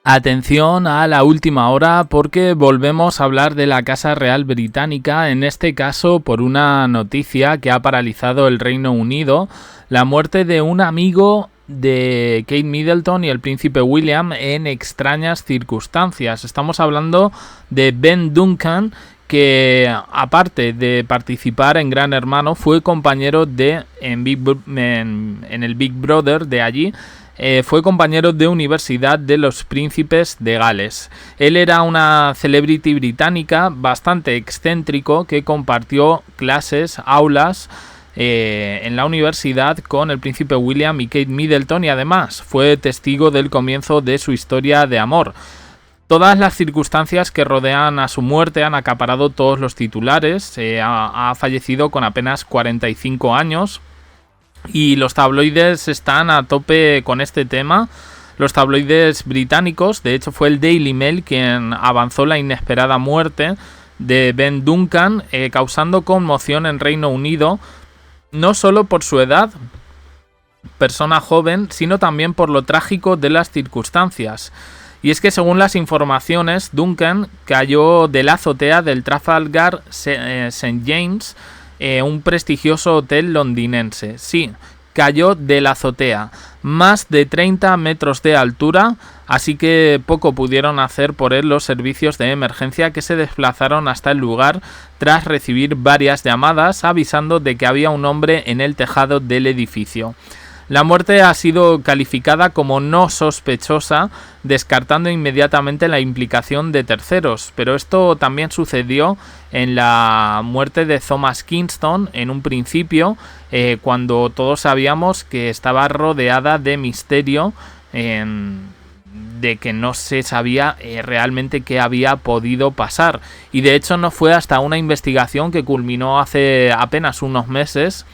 Atención a la última hora porque volvemos a hablar de la Casa Real Británica, en este caso por una noticia que ha paralizado el Reino Unido, la muerte de un amigo de Kate Middleton y el príncipe William en extrañas circunstancias. Estamos hablando de Ben Duncan, que aparte de participar en Gran Hermano fue compañero en el Big Brother de allí. Fue compañero de universidad de los príncipes de Gales. Él era una celebrity británica bastante excéntrico que compartió clases, aulas en la universidad con el príncipe William y Kate Middleton, y además fue testigo del comienzo de su historia de amor. Todas las circunstancias que rodean a su muerte han acaparado todos los titulares. Ha fallecido con apenas 45 años. Y los tabloides están a tope con este tema. Los tabloides británicos, de hecho fue el Daily Mail quien avanzó la inesperada muerte de Ben Duncan, causando conmoción en Reino Unido, no solo por su edad, persona joven, sino también por lo trágico de las circunstancias. Y es que según las informaciones, Duncan cayó de la azotea del Trafalgar St. James, un prestigioso hotel londinense. Sí, cayó de la azotea, más de 30 metros de altura, así que poco pudieron hacer por él los servicios de emergencia, que se desplazaron hasta el lugar tras recibir varias llamadas avisando de que había un hombre en el tejado del edificio. La muerte ha sido calificada como no sospechosa, descartando inmediatamente la implicación de terceros, pero esto también sucedió en la muerte de Thomas Kingston en un principio, cuando todos sabíamos que estaba rodeada de misterio, de que no se sabía realmente qué había podido pasar. Y de hecho no fue hasta una investigación que culminó hace apenas unos meses,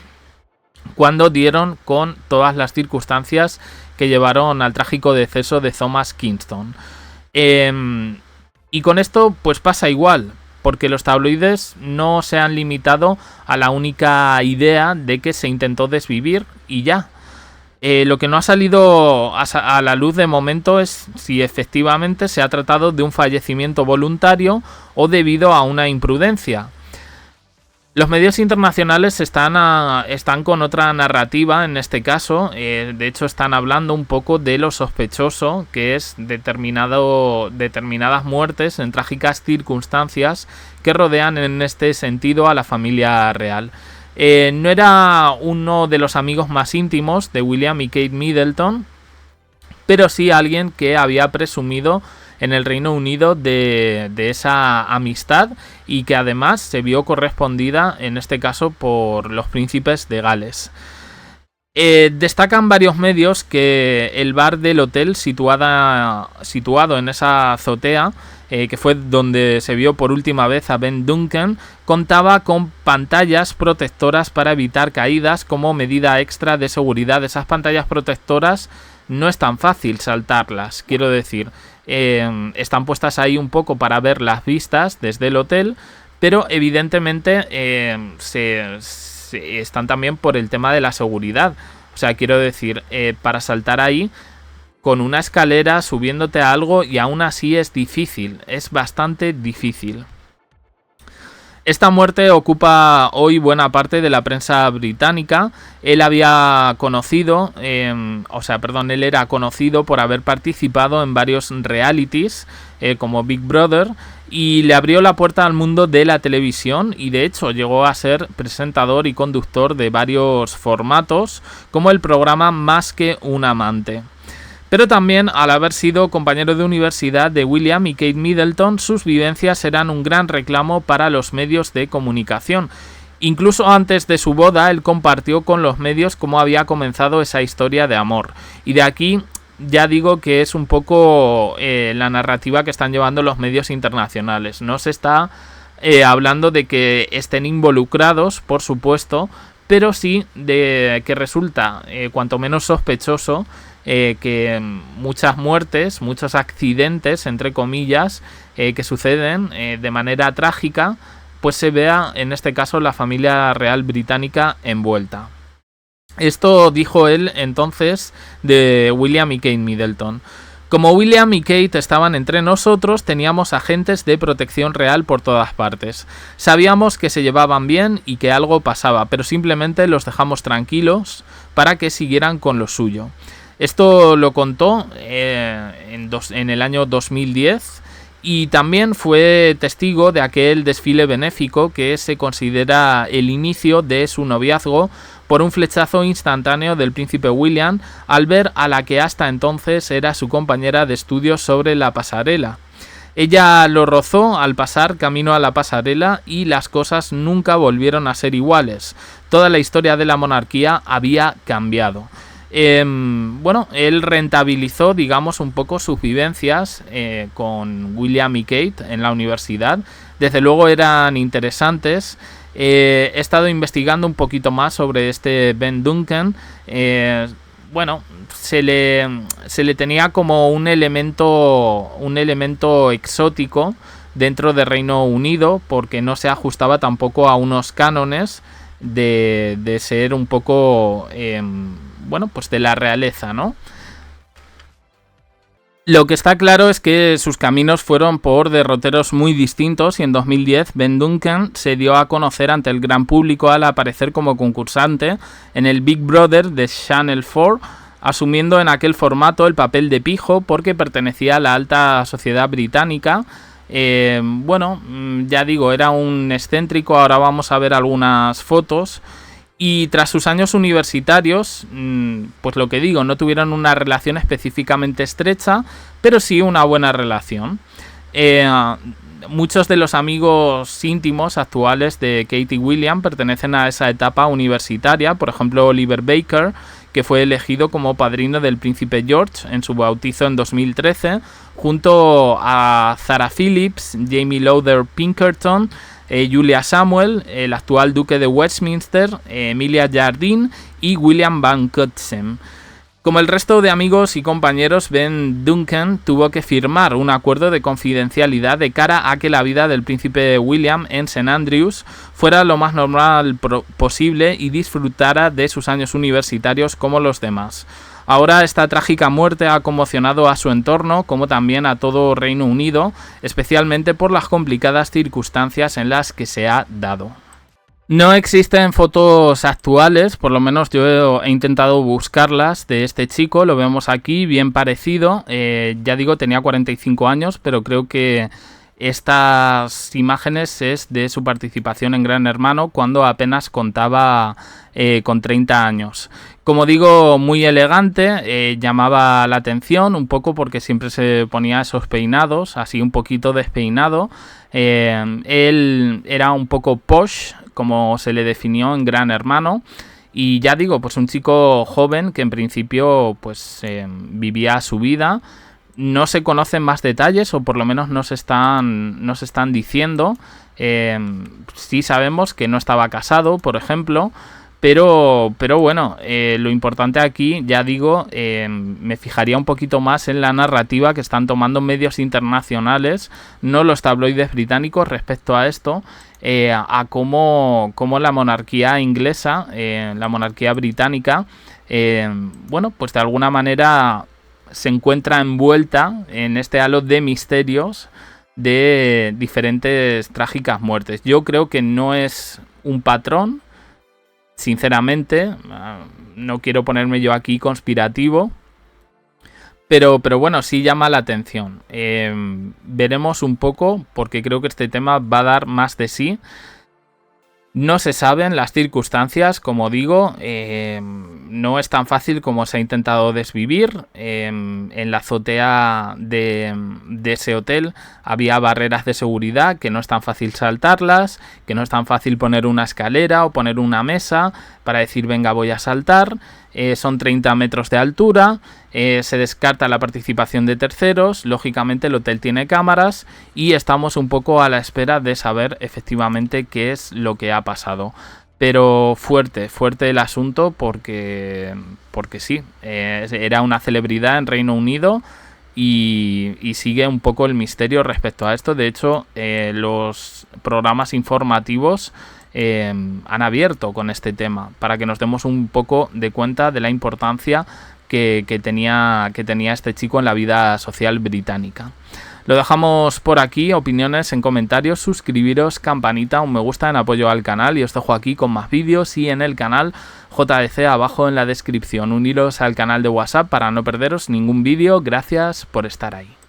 cuando dieron con todas las circunstancias que llevaron al trágico deceso de Thomas Kingston. Y con esto pues pasa igual, porque los tabloides no se han limitado a la única idea de que se intentó desvivir y ya. Lo que no ha salido a la luz de momento es si efectivamente se ha tratado de un fallecimiento voluntario o debido a una imprudencia. Los medios internacionales están con otra narrativa en este caso. De hecho están hablando un poco de lo sospechoso que es determinadas muertes en trágicas circunstancias que rodean en este sentido a la familia real. No era uno de los amigos más íntimos de William y Kate Middleton, pero sí alguien que había presumido en el Reino Unido de esa amistad, y que además se vio correspondida en este caso por los príncipes de Gales. Destacan varios medios que el bar del hotel situado en esa azotea, que fue donde se vio por última vez a Ben Duncan, contaba con pantallas protectoras para evitar caídas como medida extra de seguridad. Esas pantallas protectoras no es tan fácil saltarlas, quiero decir. Están puestas ahí un poco para ver las vistas desde el hotel, pero evidentemente están también por el tema de la seguridad. O sea, quiero decir, para saltar ahí con una escalera subiéndote a algo, y aún así es difícil, es bastante difícil. Esta muerte ocupa hoy buena parte de la prensa británica. Él era conocido por haber participado en varios realities como Big Brother, y le abrió la puerta al mundo de la televisión, y de hecho llegó a ser presentador y conductor de varios formatos como el programa Más que un amante. Pero también, al haber sido compañero de universidad de William y Kate Middleton, sus vivencias eran un gran reclamo para los medios de comunicación. Incluso antes de su boda, él compartió con los medios cómo había comenzado esa historia de amor. Y de aquí ya digo que es un poco la narrativa que están llevando los medios internacionales. No se está hablando de que estén involucrados, por supuesto, pero sí de que resulta cuanto menos sospechoso que muchas muertes, muchos accidentes, entre comillas, que suceden de manera trágica, pues se vea en este caso la familia real británica envuelta. Esto dijo él entonces de William y Kate Middleton. Como William y Kate estaban entre nosotros, teníamos agentes de protección real por todas partes. Sabíamos que se llevaban bien y que algo pasaba, pero simplemente los dejamos tranquilos para que siguieran con lo suyo. Esto lo contó en el año 2010 y también fue testigo de aquel desfile benéfico que se considera el inicio de su noviazgo por un flechazo instantáneo del príncipe William al ver a la que hasta entonces era su compañera de estudios sobre la pasarela. Ella lo rozó al pasar camino a la pasarela y las cosas nunca volvieron a ser iguales. Toda la historia de la monarquía había cambiado. Él rentabilizó, digamos, un poco sus vivencias con William y Kate en la universidad. Desde luego eran interesantes. He estado investigando un poquito más sobre este Ben Duncan. Se le tenía como un elemento exótico dentro del Reino Unido porque no se ajustaba tampoco a unos cánones de ser un poco pues de la realeza, ¿no? Lo que está claro es que sus caminos fueron por derroteros muy distintos y en 2010 Ben Duncan se dio a conocer ante el gran público al aparecer como concursante en el Big Brother de Channel 4, asumiendo en aquel formato el papel de pijo porque pertenecía a la alta sociedad británica. Ya digo, era un excéntrico, ahora vamos a ver algunas fotos. Y tras sus años universitarios, pues lo que digo, no tuvieron una relación específicamente estrecha, pero sí una buena relación. Muchos de los amigos íntimos actuales de Kate y William pertenecen a esa etapa universitaria, por ejemplo Oliver Baker, que fue elegido como padrino del príncipe George en su bautizo en 2013, junto a Zara Phillips, Jamie Lowther Pinkerton, Julia Samuel, el actual duque de Westminster, Emilia Jardine y William Van Cutsem. Como el resto de amigos y compañeros, Ben Duncan tuvo que firmar un acuerdo de confidencialidad de cara a que la vida del príncipe William en St. Andrews fuera lo más normal posible y disfrutara de sus años universitarios como los demás. Ahora esta trágica muerte ha conmocionado a su entorno, como también a todo Reino Unido, especialmente por las complicadas circunstancias en las que se ha dado. No existen fotos actuales, por lo menos yo he intentado buscarlas, de este chico. Lo vemos aquí, bien parecido. Ya digo, tenía 45 años, pero creo que estas imágenes es de su participación en Gran Hermano cuando apenas contaba con 30 años. Como digo, muy elegante, llamaba la atención un poco porque siempre se ponía esos peinados, así un poquito despeinado. Él era un poco posh, como se le definió en Gran Hermano. Y ya digo, pues un chico joven que en principio pues vivía su vida. No se conocen más detalles, o por lo menos no se están diciendo. Sí sabemos que no estaba casado, por ejemplo. Pero bueno, lo importante aquí, ya digo, me fijaría un poquito más en la narrativa que están tomando medios internacionales, no los tabloides británicos, respecto a esto, a cómo la monarquía inglesa, la monarquía británica, pues de alguna manera se encuentra envuelta en este halo de misterios de diferentes trágicas muertes. Yo creo que no es un patrón. Sinceramente, no quiero ponerme yo aquí conspirativo, pero bueno, sí llama la atención. Veremos un poco, porque creo que este tema va a dar más de sí. No se saben las circunstancias, como digo, no es tan fácil como se ha intentado desvivir. En la azotea de ese hotel había barreras de seguridad que no es tan fácil saltarlas, que no es tan fácil poner una escalera o poner una mesa para decir venga voy a saltar. Son 30 metros de altura, se descarta la participación de terceros, lógicamente el hotel tiene cámaras y estamos un poco a la espera de saber efectivamente qué es lo que ha pasado. Pero fuerte el asunto porque sí, era una celebridad en Reino Unido y sigue un poco el misterio respecto a esto. De hecho, los programas informativos han abierto con este tema para que nos demos un poco de cuenta de la importancia que tenía este chico en la vida social británica. Lo dejamos por aquí, opiniones en comentarios, suscribiros, campanita, un me gusta en apoyo al canal y os dejo aquí con más vídeos y en el canal JDC abajo en la descripción. Uniros al canal de WhatsApp para no perderos ningún vídeo. Gracias por estar ahí.